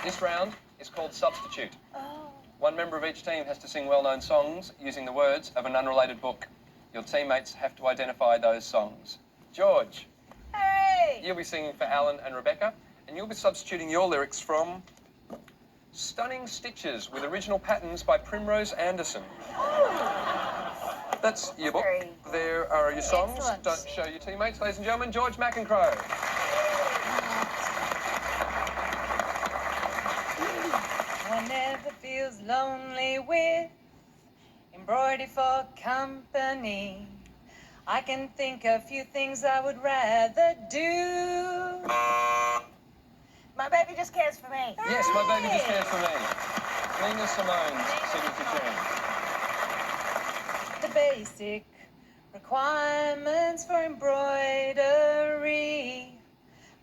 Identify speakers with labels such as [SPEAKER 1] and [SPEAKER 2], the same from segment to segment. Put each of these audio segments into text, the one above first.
[SPEAKER 1] This round is called Substitute.
[SPEAKER 2] Oh.
[SPEAKER 1] One member of each team has to sing well-known songs using the words of an unrelated book. Your teammates have to identify those songs. George.
[SPEAKER 2] Hey!
[SPEAKER 1] You'll be singing for Alan and Rebecca, and you'll be substituting your lyrics from Stunning Stitches with original patterns by Primrose Anderson. That's your book. There are your songs.
[SPEAKER 2] Excellent.
[SPEAKER 1] Don't show your teammates. Ladies and gentlemen, George McEncroe.
[SPEAKER 3] One never feels lonely with embroidery for company. I can think of few things I would rather do.
[SPEAKER 2] My baby just cares for me.
[SPEAKER 1] Yes, my baby just cares for me. Nina Simone's signature tune.
[SPEAKER 3] The basic requirements for embroidery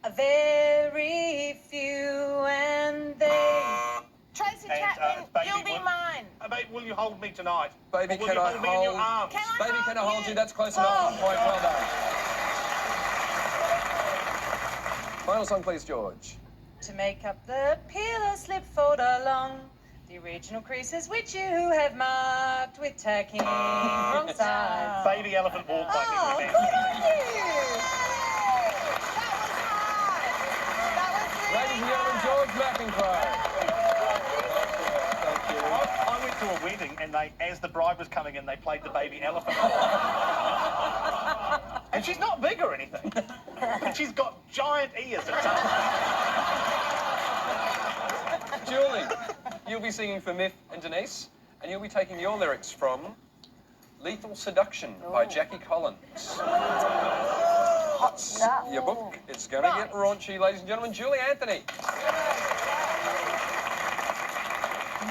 [SPEAKER 3] are very few, and they...
[SPEAKER 2] Tracy
[SPEAKER 4] And,
[SPEAKER 2] Chapman,
[SPEAKER 4] baby,
[SPEAKER 2] you'll be mine.
[SPEAKER 4] Babe, will you hold me tonight?
[SPEAKER 1] Baby,
[SPEAKER 4] Or will
[SPEAKER 1] can
[SPEAKER 4] you
[SPEAKER 1] I
[SPEAKER 4] hold me in your
[SPEAKER 1] hold...
[SPEAKER 4] arms?
[SPEAKER 2] Can I
[SPEAKER 1] Baby,
[SPEAKER 2] hold
[SPEAKER 1] can I hold you? That's close
[SPEAKER 2] Oh.
[SPEAKER 1] enough. Point, well done. Final song, please, George.
[SPEAKER 3] To make up the pillow slip fold along the original creases which you have marked with tacking wrong sides.
[SPEAKER 4] Baby elephant walk by
[SPEAKER 2] Oh,
[SPEAKER 4] Nick
[SPEAKER 2] good
[SPEAKER 4] Revenge.
[SPEAKER 2] on you. That was hard.
[SPEAKER 1] Ladies and gentlemen, George McEncroe. Thank you.
[SPEAKER 4] I went to a wedding and as the bride was coming in, they played the baby elephant. And she's not big or anything. But she's got giant ears and tongue.
[SPEAKER 1] Julie, you'll be singing for Myth and Denise, and you'll be taking your lyrics from Lethal Seduction by Jackie Collins. That's your book. It's going to get raunchy, ladies and gentlemen. Julie Anthony.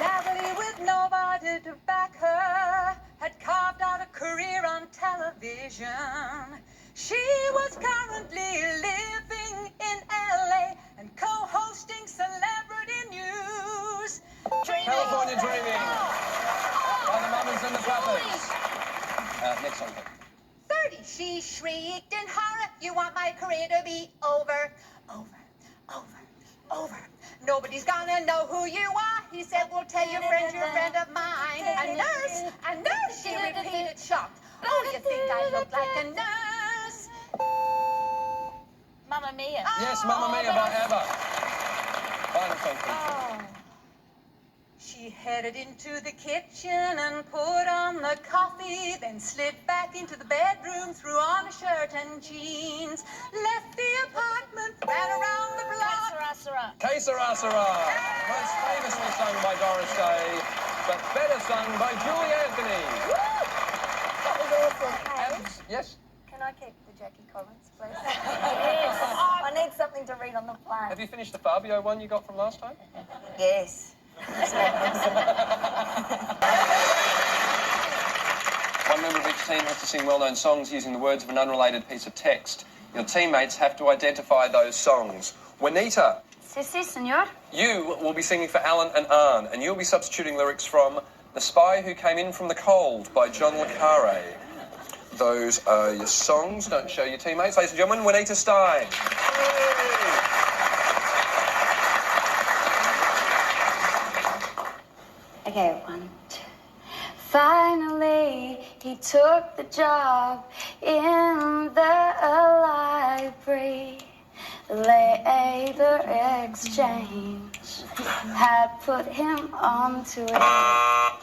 [SPEAKER 3] Natalie, with nobody to back her, had carved out a career on television. She was currently living in LA and co-hosting Celebrity News.
[SPEAKER 1] California Dreaming by the Mamas and the Papas. Next song, please.
[SPEAKER 2] 30, she shrieked in horror. You want my career to be over, over, over, over. Nobody's gonna know who you are. He said, well, tell your friend you're a friend of mine. A nurse, she repeated shocked. Oh, you think I look like a nurse? Mamma Mia.
[SPEAKER 1] Yes, Mamma Mia by ABBA. Final song, please.
[SPEAKER 3] She headed into the kitchen and put on the coffee, then slid back into the bedroom, threw on a shirt and jeans, left the apartment, ran around the block.
[SPEAKER 1] Que Sera Sera, most famously sung by Doris Day, but better sung by Julie Anthony.
[SPEAKER 2] That was awesome.
[SPEAKER 1] Yes?
[SPEAKER 2] Can I keep the Jackie Collins, please? Yes. I need something to read on the plane.
[SPEAKER 1] Have you finished the Fabio one you got from last time?
[SPEAKER 2] Yes.
[SPEAKER 1] One member of each team has to sing well-known songs using the words of an unrelated piece of text. Your teammates have to identify those songs. Juanita.
[SPEAKER 2] Si, senor.
[SPEAKER 1] You will be singing for Alan and Arne, and you'll be substituting lyrics from The Spy Who Came In From the Cold by John le Carre. Those are your songs. Don't show your teammates. Ladies and gentlemen, Juanita Stein.
[SPEAKER 5] Okay, 1, 2. Finally, he took the job in the library. Labor exchange had put him onto it.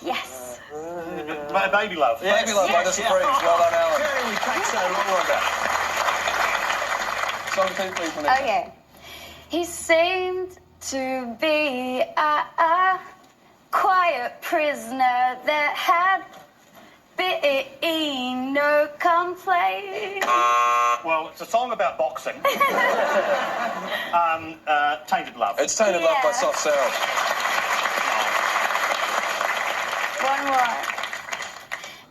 [SPEAKER 5] Yes.
[SPEAKER 4] Baby Love.
[SPEAKER 1] Yes. Baby Love by the Supremes. Well done, Alan.
[SPEAKER 4] We take so long on that.
[SPEAKER 1] Song 2, please, Juanita.
[SPEAKER 5] Okay. He seemed to be a quiet prisoner that had been no complaint.
[SPEAKER 4] Well, it's a song about boxing. Tainted Love.
[SPEAKER 1] It's Tainted Love by Soft Cell.
[SPEAKER 5] One more.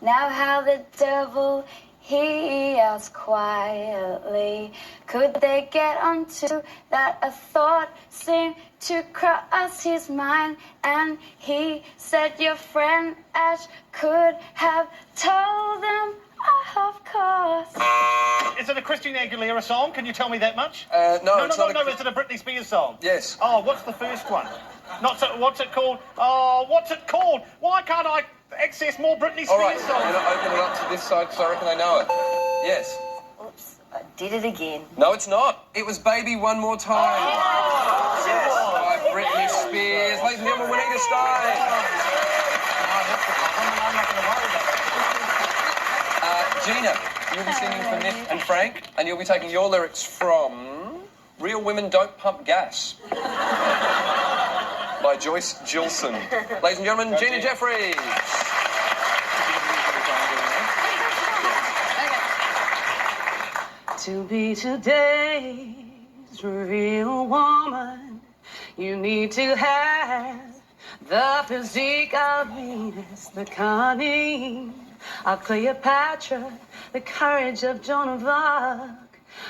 [SPEAKER 5] Now how the devil, he asked quietly, could they get onto that? A thought seemed to cross his mind, and he said your friend Ash could have told them Of course.
[SPEAKER 4] Is it a Christina Aguilera song? Can you tell me that much?
[SPEAKER 1] No,
[SPEAKER 4] No,
[SPEAKER 1] it's not.
[SPEAKER 4] is it a Britney Spears song?
[SPEAKER 1] Yes.
[SPEAKER 4] Oh, what's the first one? Not so, what's it called? Oh, what's it called? Why can't I access more Britney Spears
[SPEAKER 1] All right,
[SPEAKER 4] songs?
[SPEAKER 1] I'm going to open it up to this side because I reckon I know it. Yes.
[SPEAKER 5] Oops, I did it again.
[SPEAKER 1] No, it's not. It was Baby One More Time. Yes, by Britney Spears. Ladies and gentlemen, Juanita Stein. Gina, you'll be singing for Nick and Frank, and you'll be taking your lyrics from Real Women Don't Pump Gas by Joyce Gilson. Ladies and gentlemen, Gina Jeffries.
[SPEAKER 6] To be today's real woman, you need to have the physique of Venus, the cunning of Cleopatra, the courage of Joan of Arc,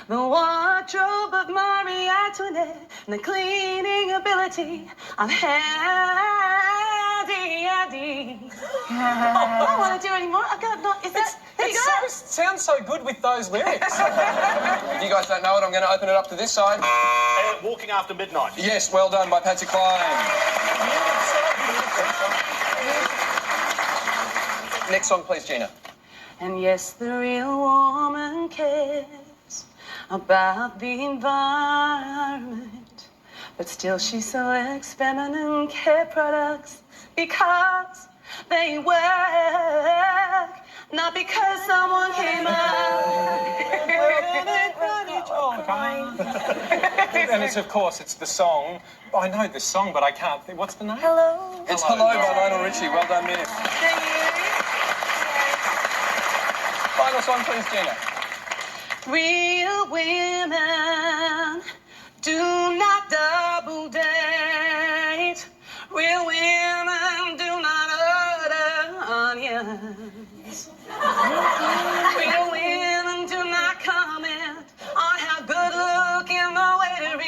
[SPEAKER 6] the wardrobe of Marie Antoinette, and the cleaning ability of Handy Andy. I don't want to do any more. I got no. Is that? There you go.
[SPEAKER 7] It sounds so good with those lyrics.
[SPEAKER 1] If you guys don't know it, I'm going to open it up to this side.
[SPEAKER 4] Walking After Midnight.
[SPEAKER 1] Yes, well done by Patsy Cline. Next song, please, Gina.
[SPEAKER 6] And yes, the real woman cares about the environment, but still she's so ex-feminine care products because they work, not because someone came up.
[SPEAKER 7] And it's, of course, it's the song. I know the song, but I can't think. What's the name?
[SPEAKER 5] Hello.
[SPEAKER 1] It's Hello by Lionel Richie. Well done, Miss.
[SPEAKER 6] Thank you.
[SPEAKER 1] Final song, please, Gina.
[SPEAKER 6] Real women do not double date. Real women do not order onions. Real women do not comment on how good looking the waiter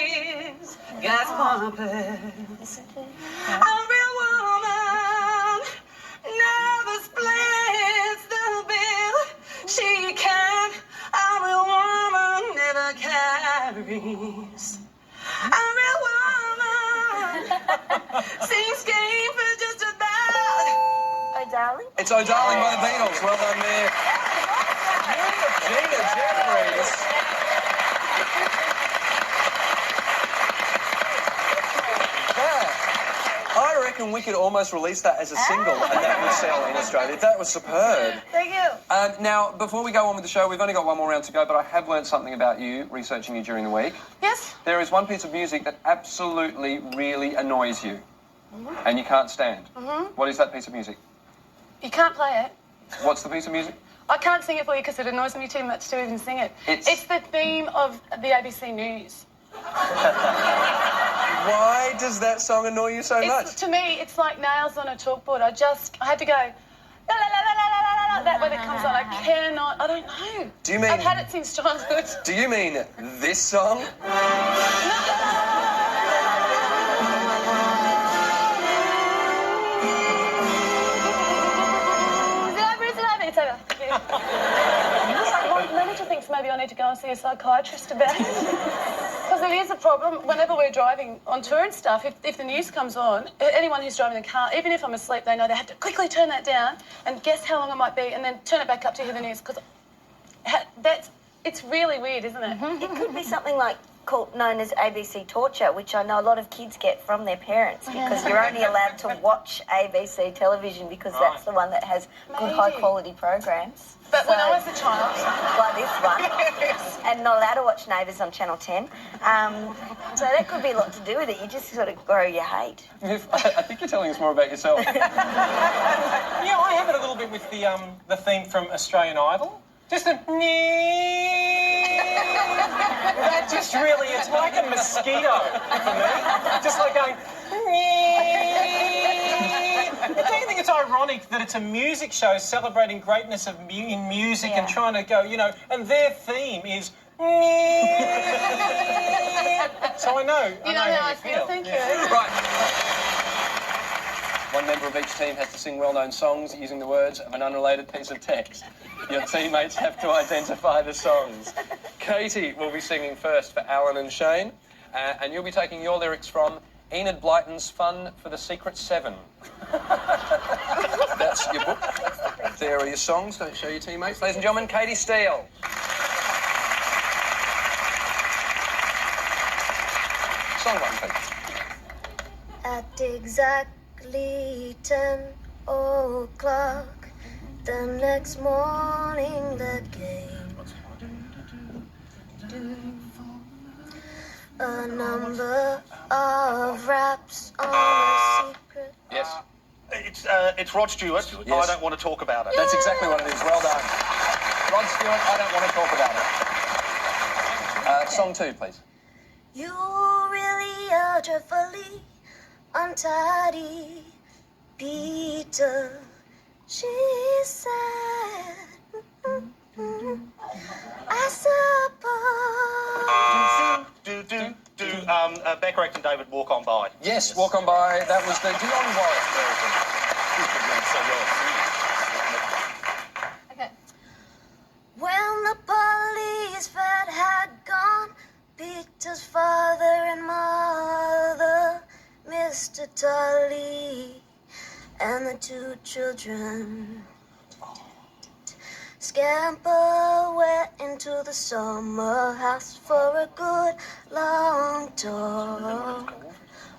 [SPEAKER 6] is. Gas pumpers. A real woman never splits the bill. She can't. A real woman never carries. A real woman sings game for just about.
[SPEAKER 5] Oh, darling.
[SPEAKER 1] It's Oh Darling by the Beatles. Well done, Miss. Gina Jeffries. I reckon we could almost release that as a single and that would sell in Australia. That was superb.
[SPEAKER 5] Thank you.
[SPEAKER 1] Now, before we go on with the show, we've only got one more round to go, but I have learned something about you, researching you during the week.
[SPEAKER 6] Yes.
[SPEAKER 1] There is one piece of music that absolutely, really annoys you, and you can't stand. What is that piece of music?
[SPEAKER 6] You can't play it.
[SPEAKER 1] What's the piece of music?
[SPEAKER 6] I can't sing it for you because it annoys me too much to even sing it. It's the theme of the ABC News.
[SPEAKER 1] Why does that song annoy you so much?
[SPEAKER 6] To me, it's like nails on a chalkboard. I had to go, la la la la la la la, that when it comes on. I cannot, I don't know.
[SPEAKER 1] Do you mean...
[SPEAKER 6] I've had it since childhood.
[SPEAKER 1] Do you mean this song?
[SPEAKER 6] It's over. My manager thinks maybe I need to go and see a psychiatrist about it. Because it is a problem. Whenever we're driving on tour and stuff, if the news comes on, anyone who's driving the car, even if I'm asleep, they know they have to quickly turn that down and guess how long it might be and then turn it back up to hear the news. Because it's really weird, isn't it?
[SPEAKER 5] It could be something like known as ABC torture, which I know a lot of kids get from their parents because you're only allowed to watch ABC television because that's the one that has good high-quality programs.
[SPEAKER 6] But when I was a child...
[SPEAKER 5] Like this one. And not allowed to watch Neighbours on Channel 10. So that could be a lot to do with it. You just sort of grow your hate.
[SPEAKER 1] I think you're telling us more about yourself.
[SPEAKER 7] Yeah, I have it a little bit with the theme from Australian Idol. Just a... That just really, it's like a mosquito for me. Just like going... Don't you think it's ironic that it's a music show celebrating greatness of in music and trying to go, and their theme is... So I know.
[SPEAKER 6] You know how I feel, thank you.
[SPEAKER 1] Right. One member of each team has to sing well-known songs using the words of an unrelated piece of text. Your teammates have to identify the songs. Katy will be singing first for Alan and Shane, and you'll be taking your lyrics from Enid Blyton's Fun for the Secret Seven. That's your book. There are your songs. Don't show your teammates. Ladies and gentlemen, Katy Steele. Song one, please.
[SPEAKER 5] At exactly 10 o'clock the next morning, the game. A number of raps on a secret.
[SPEAKER 1] Yes.
[SPEAKER 4] It's Rod Stewart.
[SPEAKER 1] Yes.
[SPEAKER 4] I don't want to talk about it.
[SPEAKER 1] That's exactly what it is. Well done. Rod Stewart, I don't want to talk about it. Song two, please.
[SPEAKER 5] You really are dreadfully untidy, Peter, she said. I suppose.
[SPEAKER 4] Becker and David, Walk On By.
[SPEAKER 1] Yes, Walk On By. That was the Dionne Warwick version.
[SPEAKER 5] Okay. When the police vet had gone, Peter's father and mother, Mr. Tully, and the two children scamper went into the summer house for a good long talk.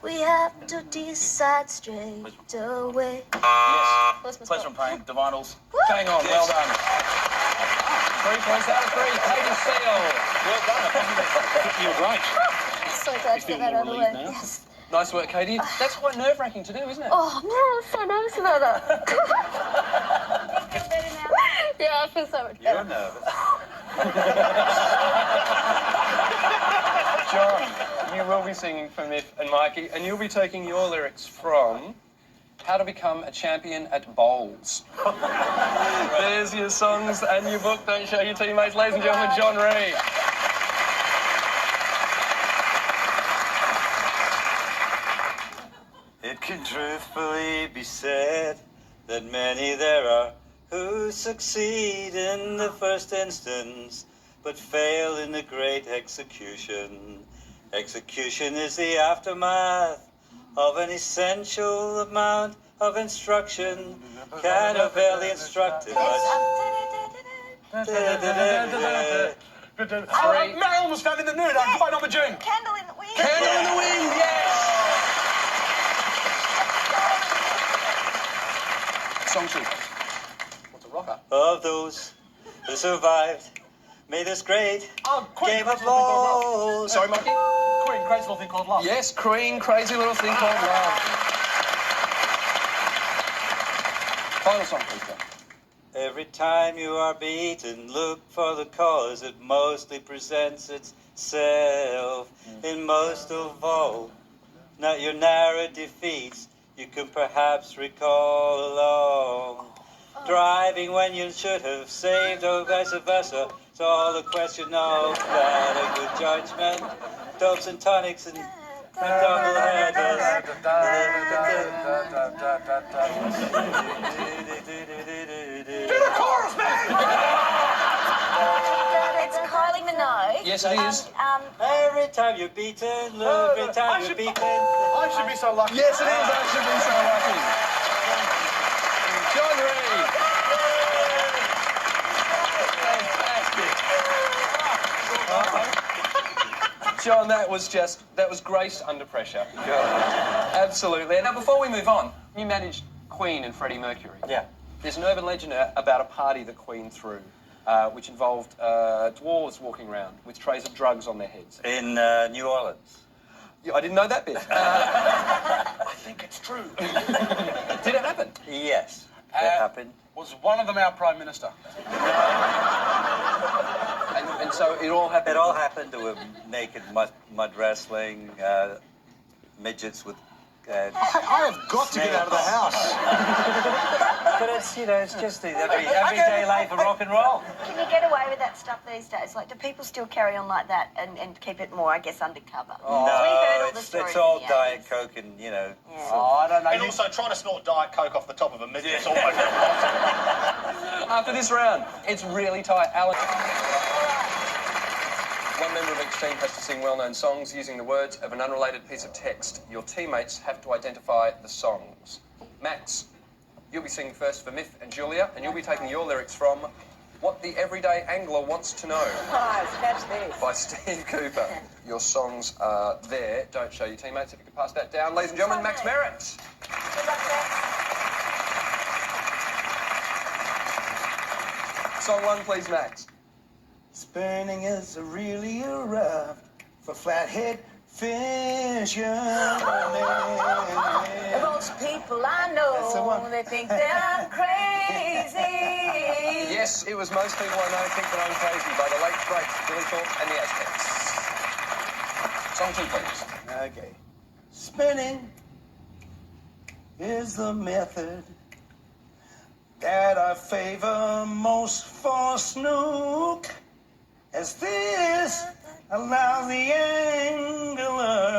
[SPEAKER 5] We have to decide straight away.
[SPEAKER 1] Yes.
[SPEAKER 8] Pleasure and Pain, the vinyls.
[SPEAKER 1] Hang on, well done. 3 points out of 3. Katy Steele.
[SPEAKER 8] Well done.
[SPEAKER 4] You're great.
[SPEAKER 5] So glad to get that out of the way. Yes.
[SPEAKER 1] Nice work, Katy. That's quite nerve-wracking to do, isn't it?
[SPEAKER 5] Oh, man, I'm so nervous about that. You feel better now? Yeah, I feel so much better.
[SPEAKER 8] You're nervous.
[SPEAKER 1] John, you will be singing for Miff and Mikey, and you'll be taking your lyrics from How to Become a Champion at Bowls. There's your songs and your book. Don't show your teammates. Ladies and gentlemen, John Reid.
[SPEAKER 8] It can truthfully be said that many there are who succeed in the first instance, but fail in the great execution. Execution is the aftermath of an essential amount of instruction. Can avail the instructed much.
[SPEAKER 7] Meryl was found in the nude. I'm quite on the June.
[SPEAKER 2] Candle in the wind.
[SPEAKER 1] Candle in the Wind, yes! Song two. What's a rocker?
[SPEAKER 8] Of those who survived, made this great
[SPEAKER 7] Queen,
[SPEAKER 8] game of
[SPEAKER 7] Crazy Little Thing Called
[SPEAKER 8] balls.
[SPEAKER 1] Sorry, Mikey?
[SPEAKER 7] Love. Queen, Crazy Little Thing Called Love.
[SPEAKER 1] Yes, Queen, Crazy Little Thing Called Love. Final song, please, John.
[SPEAKER 8] Every time you are beaten, look for the cause. It mostly presents itself in most of all. Not your narrow defeats, you can perhaps recall along. Driving when you should have saved, or vice versa. It's all a question of that, a good judgment. Dopes and tonics and double headers.
[SPEAKER 2] It's Kylie Minogue.
[SPEAKER 1] Yes, it is.
[SPEAKER 8] Every time you're beaten, every time you're beaten.
[SPEAKER 7] I should be so lucky.
[SPEAKER 1] Yes, it is. I should be so lucky. John Reid. Fantastic. John, that was grace under pressure. Absolutely. Now, before we move on, you managed Queen and Freddie Mercury.
[SPEAKER 8] Yeah.
[SPEAKER 1] There's an urban legend about a party that Queen threw, which involved dwarves walking around with trays of drugs on their heads.
[SPEAKER 8] In New Orleans.
[SPEAKER 1] Yeah, I didn't know that bit.
[SPEAKER 7] I think it's true.
[SPEAKER 1] Did it happen?
[SPEAKER 8] Yes, that happened.
[SPEAKER 7] Was one of them our Prime Minister?
[SPEAKER 1] And so it all happened.
[SPEAKER 8] It all happened. There were naked mud wrestling, midgets with
[SPEAKER 9] I have got to get out of the house.
[SPEAKER 8] But it's, you know, it's just the everyday life of rock and roll.
[SPEAKER 10] Can you get away with that stuff these days? Like, do people still carry on like that and keep it more, I guess, undercover?
[SPEAKER 8] No,
[SPEAKER 10] We've heard all the stories
[SPEAKER 8] it's all
[SPEAKER 10] in the
[SPEAKER 8] Diet
[SPEAKER 10] 80s.
[SPEAKER 8] Coke and, you know...
[SPEAKER 10] Yeah.
[SPEAKER 9] Oh, I don't know.
[SPEAKER 4] And also trying to snort Diet Coke off the top of a midget is almost impossible.
[SPEAKER 1] After this round, it's really tight. Alan. One member of each team has to sing well-known songs using the words of an unrelated piece of text. Your teammates have to identify the songs. Max, you'll be singing first for Myth and Julia, and you'll be taking your lyrics from What the Everyday Angler Wants to Know
[SPEAKER 10] Scratch this.
[SPEAKER 1] by Steve Cooper. Your songs are there. Don't show your teammates. If you could pass that down. Ladies and gentlemen, Max Merritt.
[SPEAKER 10] Good luck, Max.
[SPEAKER 1] Song one, please, Max.
[SPEAKER 9] Spurning is really arrived for flathead fishermen.
[SPEAKER 10] Most people I know, they think that I'm crazy.
[SPEAKER 1] Yes, it was Most People I Know Think That I'm Crazy by the late great Billy Thorpe and the Aztecs. Song two, please.
[SPEAKER 9] Okay. Spinning is the method that I favor most for snook, as this allows the angler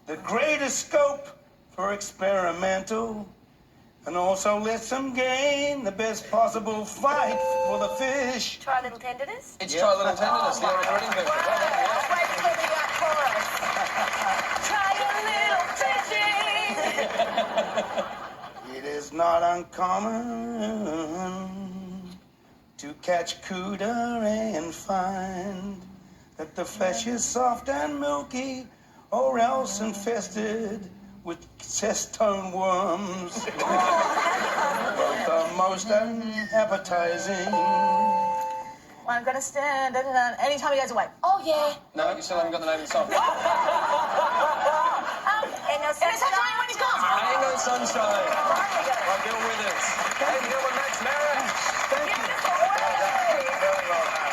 [SPEAKER 9] the greatest scope for experimental, and also lets them gain the best possible fight for the fish.
[SPEAKER 10] Try a little tenderness.
[SPEAKER 1] It's Try a Little Tenderness, the Otis Redding version.
[SPEAKER 10] Wait to get me that chorus. Try a little fishing.
[SPEAKER 9] It is not uncommon to catch cooter and find that the flesh is soft and milky, or else infested with cestone worms. Both are most unappetizing.
[SPEAKER 3] Well, I'm gonna stand anytime he goes away. Oh, yeah.
[SPEAKER 1] No, you still haven't got the name of the song.
[SPEAKER 10] And now
[SPEAKER 3] sunshine when he's gone.
[SPEAKER 1] Ain't No Sunshine by Bill Withers. Ladies and gentlemen, Max Merritt. Thank you. Very well done.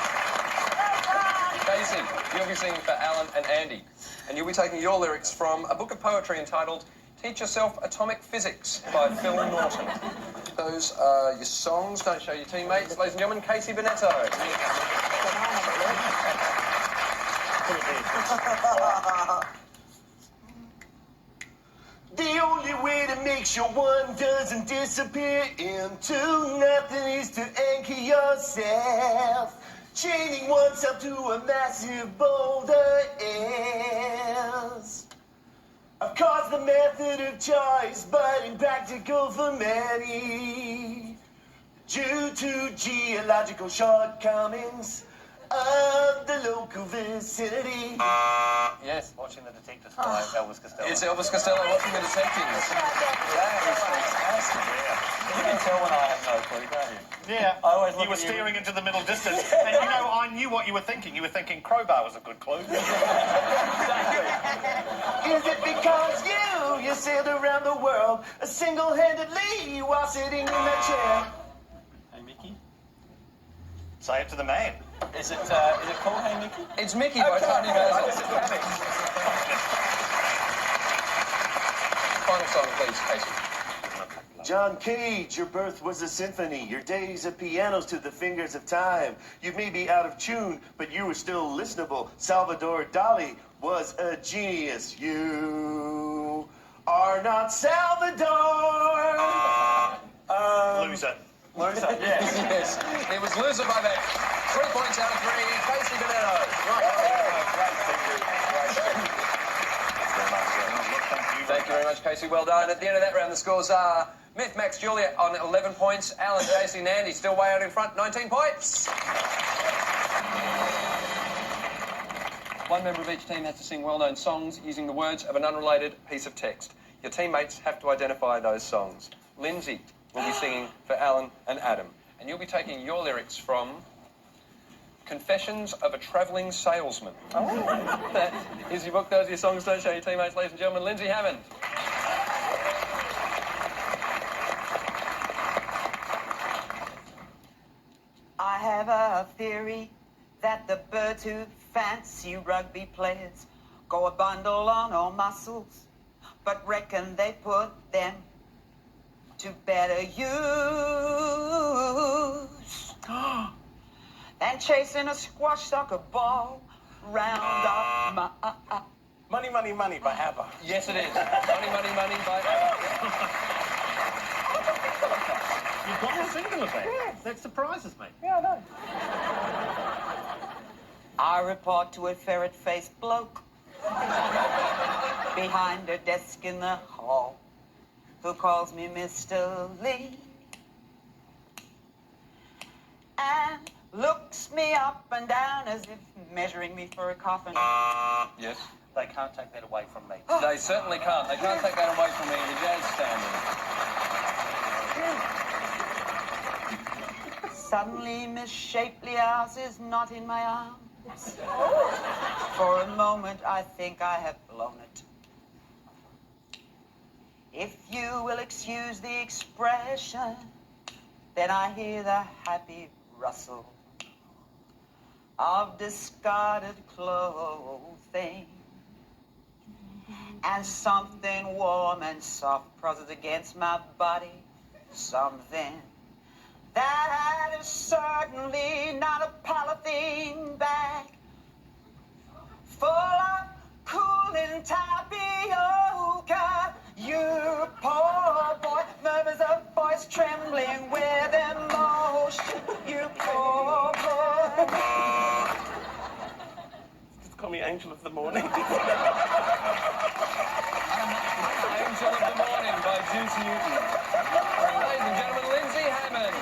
[SPEAKER 1] Casey, you'll be singing for Alan and Andy. And you'll be taking your lyrics from a book of poetry entitled Teach Yourself Atomic Physics by Phil Norton. Those are your songs. Don't show your teammates. Ladies and gentlemen, Casey Bennetto.
[SPEAKER 9] The only way to make sure one doesn't disappear into nothing is to anchor yourself. Chaining oneself to a massive boulder is, of course, the method of choice, but impractical for many due to geological shortcomings of the local vicinity.
[SPEAKER 8] Yes, watching the detectives by Elvis Costello.
[SPEAKER 1] It's Elvis Costello watching the detectives.
[SPEAKER 8] You can tell when I have no clue, can't you?
[SPEAKER 4] Yeah,
[SPEAKER 8] I always look
[SPEAKER 4] you were
[SPEAKER 8] at you.
[SPEAKER 4] staring into the middle distance. And, you know, I knew what you were thinking. You were thinking crowbar was a good clue.
[SPEAKER 9] Is it because you sailed around the world single-handedly while sitting in that chair?
[SPEAKER 8] Hey, Mickey?
[SPEAKER 4] Say it to the man.
[SPEAKER 8] Is it called Hey, Mickey?
[SPEAKER 1] It's Mickey by Tony Basil. Final song, please, Casey.
[SPEAKER 9] John Cage, your birth was a symphony. Your days of pianos to the fingers of time. You may be out of tune, but you were still listenable. Salvador Dali was a genius. You are not Salvador.
[SPEAKER 4] Loser.
[SPEAKER 9] Loser, yes.
[SPEAKER 1] Yes, it was Loser by Beck. 3 points out of 3. Casey Bennetto. Thank you very much, Casey. Well done. At the end of that round, the scores are Myth, Max, Julia on 11 points. Alan, Casey, and Andy still way out in front, 19 points. One member of each team has to sing well-known songs using the words of an unrelated piece of text. Your teammates have to identify those songs. Lyndsay will be singing for Alan and Adam. And you'll be taking your lyrics from Confessions of a Travelling Salesman. Oh. That is your book. Those are your songs. Don't show your teammates, ladies and gentlemen. Lyndsay Hammond.
[SPEAKER 11] I have a theory that the birds who fancy rugby players go a bundle on all muscles, but reckon they put them to better use than chasing a squash soccer ball round off my...
[SPEAKER 7] Money, Money, Money by ABBA.
[SPEAKER 1] Yes, it is. Money, Money, Money by ABBA.
[SPEAKER 4] You've got a single of that.
[SPEAKER 7] Yes.
[SPEAKER 4] That surprises me.
[SPEAKER 7] Yeah, I know.
[SPEAKER 11] I report to a ferret-faced bloke behind a desk in the hall who calls me Mr. Lee and looks me up and down as if measuring me for a coffin.
[SPEAKER 1] Yes.
[SPEAKER 7] They can't take that away from me.
[SPEAKER 1] They certainly can't. They can't take that away from me in the jazz standard.
[SPEAKER 11] Suddenly, misshapely house is not in my arms. For a moment, I think I have blown it. If you will excuse the expression, then I hear the happy rustle of discarded clothing, and something warm and soft presses against my body, something that is certainly not a polythene bag full of cooling tapioca. You poor boy, murmurs a voice trembling with emotion. You poor boy.
[SPEAKER 7] Just call me Angel of the Morning.
[SPEAKER 1] Angel of the Morning by Juice Newton. Ladies and gentlemen, Lyndsay Hammond.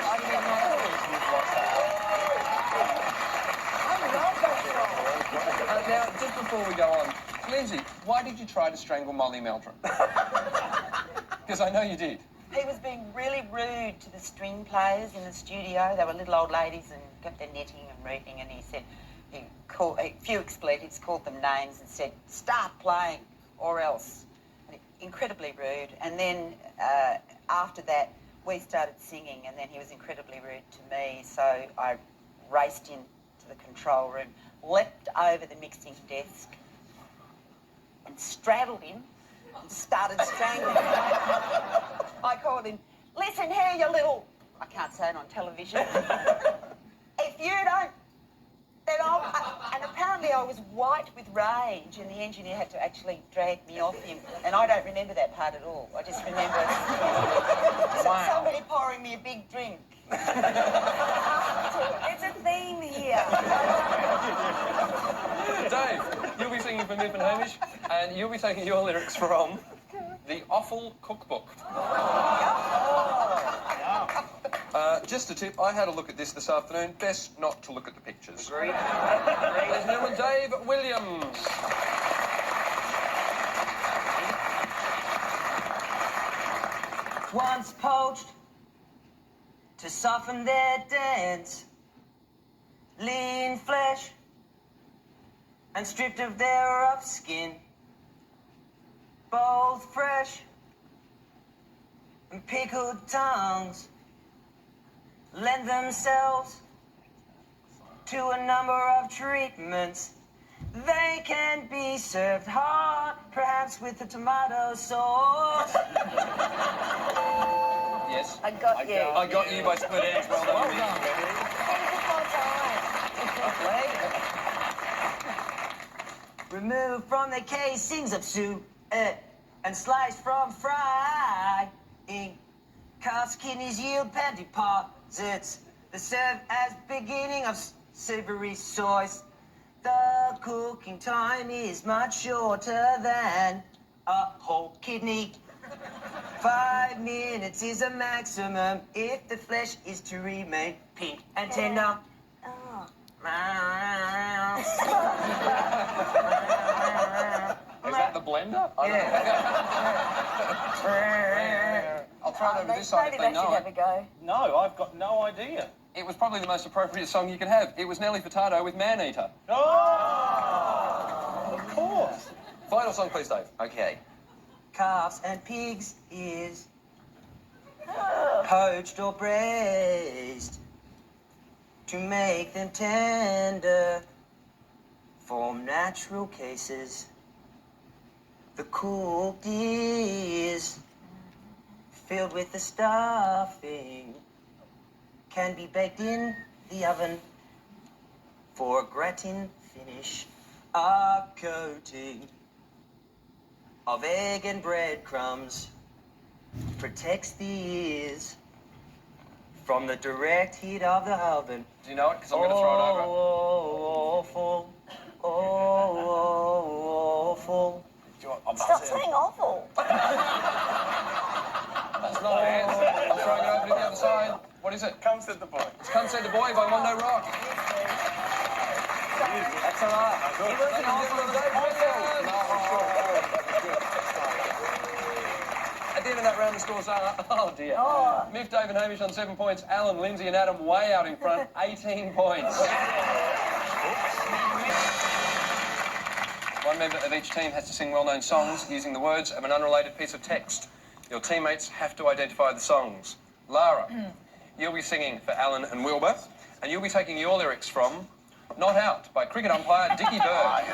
[SPEAKER 1] Now, just before we go on, Lyndsay, why did you try to strangle Molly Meldrum? Because I know you did.
[SPEAKER 11] He was being really rude to the string players in the studio. They were little old ladies and kept their knitting and reading, and he said, he called a few expletives, called them names and said, start playing or else. And incredibly rude. And then after that, we started singing, and then he was incredibly rude to me, so I raced into the control room, leapt over the mixing desk and straddled him and started strangling him. I called him, listen here, you little... I can't say it on television. If you don't, then I'll... And apparently I was white with rage, and the engineer had to actually drag me off him. And I don't remember that part at all. I just remember somebody pouring me a big drink. It's a theme here.
[SPEAKER 1] Dave, you'll be singing for Miff and Hamish, and you'll be taking your lyrics from The Offal Cookbook. Just a tip, I had a look at this afternoon. Best not to look at the pictures. Ladies and gentlemen, Dave Williams.
[SPEAKER 11] Once poached to soften their dance, lean flesh and stripped of their rough skin, both fresh and pickled tongues lend themselves to a number of treatments. They can be served hot, perhaps with a tomato sauce.
[SPEAKER 1] Yes.
[SPEAKER 11] I got you.
[SPEAKER 1] I got you by split ends. Well done.
[SPEAKER 11] Removed from the casings of soup and sliced from frying. Calf's kidneys yield pant deposits that serve as beginning of savory sauce. The cooking time is much shorter than a whole kidney. 5 minutes is a maximum if the flesh is to remain pink and tender.
[SPEAKER 1] Is that the blender?
[SPEAKER 11] Yeah.
[SPEAKER 1] I'll try it over this side if they know it.
[SPEAKER 11] Go.
[SPEAKER 7] No, I've got no idea.
[SPEAKER 1] It was probably the most appropriate song you could have. It was Nelly Furtado with Man Eater.
[SPEAKER 7] Oh! Of course.
[SPEAKER 1] Final song, please, Dave.
[SPEAKER 11] Okay. Calves and pigs' ears, poached or braised, to make them tender, form natural cases
[SPEAKER 12] The cookies filled with the stuffing can be baked in the oven for a gratin finish. A coating of egg and breadcrumbs protects the ears from the direct heat of the oven.
[SPEAKER 1] Do you know it? Because I'm going to throw it over.
[SPEAKER 12] Awful, awful.
[SPEAKER 10] Stop saying awful.
[SPEAKER 1] That's not an answer. I'm throwing it over to the other side. What is it?
[SPEAKER 7] Come Said the Boy.
[SPEAKER 1] It's Come Said the Boy by Mondo Rock.
[SPEAKER 12] That's all right. He wasn't awful.
[SPEAKER 1] At the end of that round, the scores are, oh dear. Miff, Dave and Hamish on 7 points. Alan, Lyndsay and Adam way out in front, 18 points. One member of each team has to sing well-known songs using the words of an unrelated piece of text. Your teammates have to identify the songs. Lara, you'll be singing for Alan and Wilbur, and you'll be taking your lyrics from Not Out by cricket umpire Dickie Bird.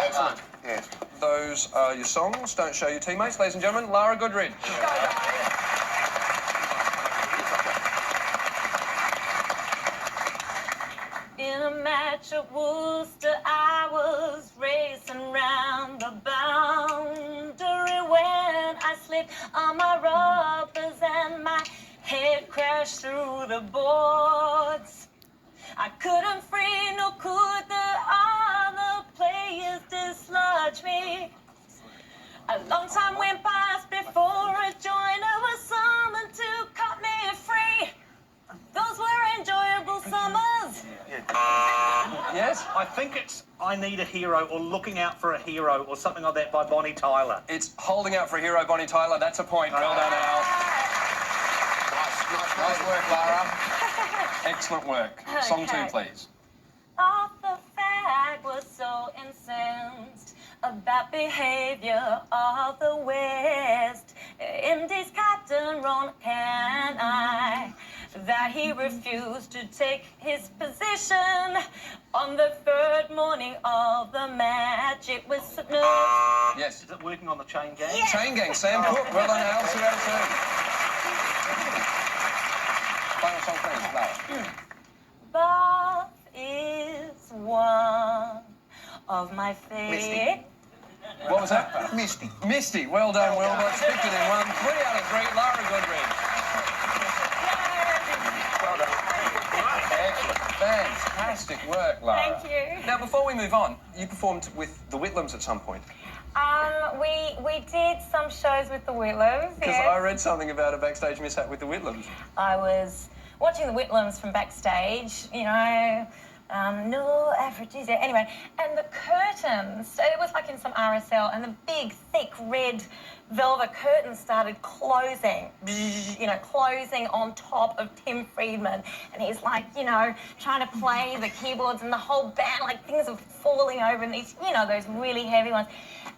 [SPEAKER 9] Excellent. Yes.
[SPEAKER 1] Those are your songs. Don't show your teammates. Ladies and gentlemen, Lara Goodridge.
[SPEAKER 5] In a match at Worcester, I was racing round the boundary when I slipped on my rubbers and my head crashed through the boards. I couldn't free, nor could the other players dislodge me. A long time went past before a joiner was summoned to cut me free. Those were enjoyable summers.
[SPEAKER 1] Yes?
[SPEAKER 4] I think it's I Need a Hero or Looking Out for a Hero or something like that by Bonnie Tyler.
[SPEAKER 1] It's Holding Out for a Hero, Bonnie Tyler. That's a point. Well done, Al. Nice work, Lara. Excellent work. Song 2, please.
[SPEAKER 5] Arthur Fagg was so incensed about behavior of the West Indies captain Ron Canham that he refused to take his position on the third morning of the match. It was
[SPEAKER 1] Yes.
[SPEAKER 4] Is it working on the chain gang?
[SPEAKER 5] Yeah.
[SPEAKER 1] Chain Gang, Sam Cooke. Well done, Al. 2 out of 2. Final song, please, Lara.
[SPEAKER 5] Bath is one of my favorite.
[SPEAKER 1] What was that? Misty. Misty. Well done, Wilbur. Sticked it in 1. 3 out of 3. Lara Goodridge. Well done. Excellent. Fantastic work, Lara.
[SPEAKER 5] Thank you.
[SPEAKER 1] Now, before we move on, you performed with the Whitlams at some point.
[SPEAKER 5] We did some shows with the Whitlams.
[SPEAKER 1] Because
[SPEAKER 5] Yes.
[SPEAKER 1] I read something about a backstage mishap with the Whitlams.
[SPEAKER 5] I was watching the Whitlams from backstage, you know, no Aphrodisia. Anyway, and the curtains, so it was like in some RSL, and the big, thick, red velvet curtains started closing, you know, closing on top of Tim Friedman. And he's like, you know, trying to play the keyboards, and the whole band, like, things are falling over, and these, you know, those really heavy ones.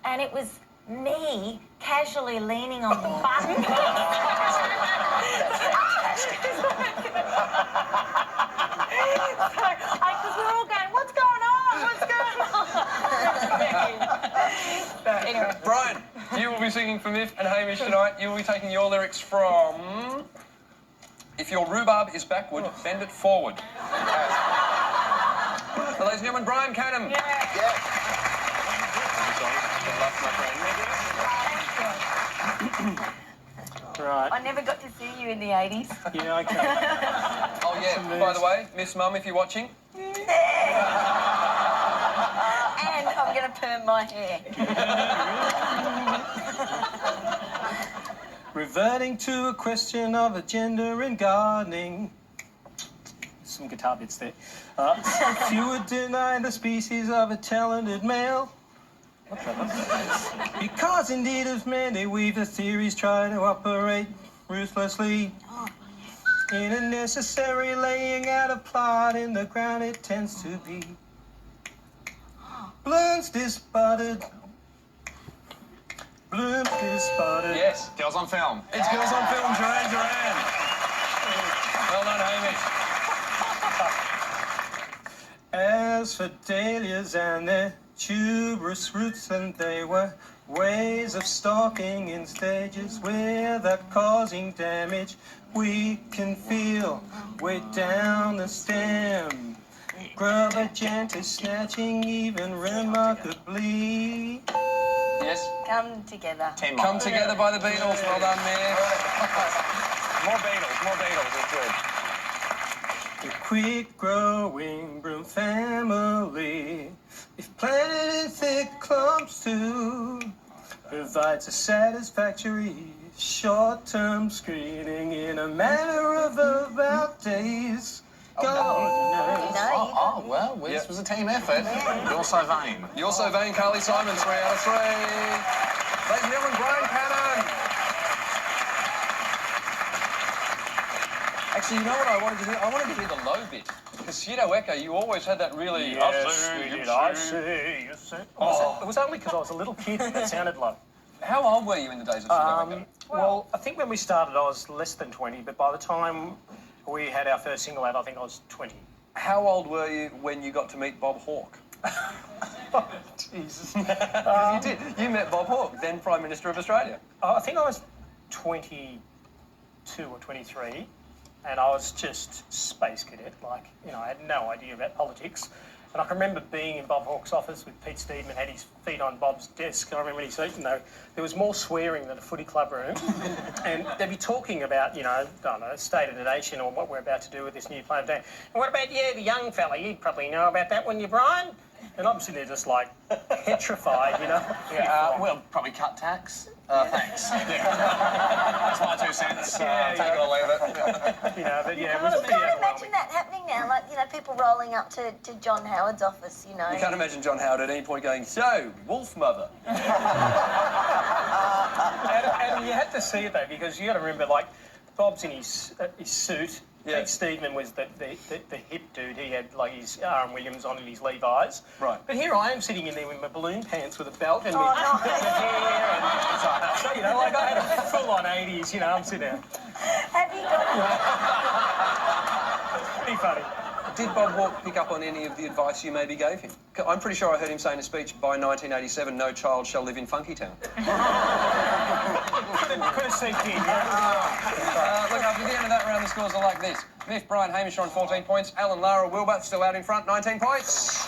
[SPEAKER 5] And it was me casually leaning on the button. Because we're all going, what's going on? What's going on? So, anyway.
[SPEAKER 1] Brian, you will be singing for Miff and Hamish tonight. You will be taking your lyrics from If Your Rhubarb Is Backward, Bend It Forward. So, ladies and gentlemen, Brian Canham.
[SPEAKER 7] Right.
[SPEAKER 5] I never got to see you in the 80s.
[SPEAKER 7] Yeah, okay.
[SPEAKER 1] Oh, yeah, by the way, Miss Mum, if you're watching.
[SPEAKER 10] And I'm going to perm my hair.
[SPEAKER 7] Reverting to a question of agenda in gardening. Some guitar bits there. If you would deny the species of a talented male, because indeed of men they weave the theories, try to operate ruthlessly. In a necessary laying out of plot in the ground it tends to be. Blooms disbudded. Blooms disbudded.
[SPEAKER 1] Yes, Girls on Film. It's Girls on Film, Duran Duran. Well done, Hamish.
[SPEAKER 7] As for dahlias and their tuberous roots, and they were Ways of stalking in stages without causing damage. We can feel way down the stem. Grubber gently snatching even remarkably.
[SPEAKER 1] Yes?
[SPEAKER 10] Come together.
[SPEAKER 1] Come Together by the Beatles. Well done, Miff.
[SPEAKER 4] More Beatles, it's good.
[SPEAKER 7] The quick-growing broom family, if planted in thick clumps too, provides a satisfactory short-term screening in a matter of about days.
[SPEAKER 4] Well, this was a team effort. You're so vain.
[SPEAKER 1] You're so vain, Carly Simon, 3 out of 3. Ladies and gentlemen, Brian Canham. Actually, you know what I wanted to hear? I wanted to hear the low bit. Because Pseudo Echo, you always had that really...
[SPEAKER 4] Yes, we did. I see, you see. Oh. It was only because I was a little kid that sounded low.
[SPEAKER 1] How old were you in the days of Pseudo Echo?
[SPEAKER 4] Well, I think when we started, I was less than 20, but by the time we had our first single out, I think I was 20.
[SPEAKER 1] How old were you when you got to meet Bob Hawke?
[SPEAKER 4] Oh, Jesus.
[SPEAKER 1] You did. You met Bob Hawke, then Prime Minister of Australia.
[SPEAKER 4] I think I was 22 or 23, and I was just space cadet. Like, you know, I had no idea about politics. And I can remember being in Bob Hawke's office with Pete Steedman, had his feet on Bob's desk. I remember when he's eating, though, there was more swearing than a footy club room. And they'd be talking about, you know, I don't know, State of the Nation or what we're about to do with this new plan of day. And what about you, the young fella? You'd probably know about that, wouldn't you, Brian? And I'm sitting there just like petrified, you know.
[SPEAKER 12] Yeah, we'll probably cut tax. Thanks. That's my 2 cents. Take it or leave it.
[SPEAKER 4] You know, but yeah, it
[SPEAKER 10] Well,
[SPEAKER 4] was
[SPEAKER 10] you can't imagine that happening now, like, you know, people rolling up to John Howard's office, you know.
[SPEAKER 1] You can't imagine John Howard at any point going, so, wolf mother.
[SPEAKER 4] And you had to see it, though, because you got to remember, like, Bob's in his suit.
[SPEAKER 1] Yeah.
[SPEAKER 4] Pete Steedman was the hip dude. He had, like, his R.M. Williams on and his Levi's.
[SPEAKER 1] Right.
[SPEAKER 4] But here I am sitting in there with my balloon pants with a belt and
[SPEAKER 10] Oh,
[SPEAKER 4] my
[SPEAKER 10] no.
[SPEAKER 4] hair and... So, you know, like, I had a full-on 80s, you know, I'm sitting there.
[SPEAKER 10] Have you got
[SPEAKER 4] Pretty funny.
[SPEAKER 1] Did Bob Hawke pick up on any of the advice you maybe gave him? I'm pretty sure I heard him say in a speech, by 1987, no child shall live in Funkytown.
[SPEAKER 4] Could have seeped in, yeah.
[SPEAKER 1] Look, after the end of that round, the scores are like this. Miff, Brian, Hamish are on 14 points. Alan, Lara, Wilbur still out in front, 19 points.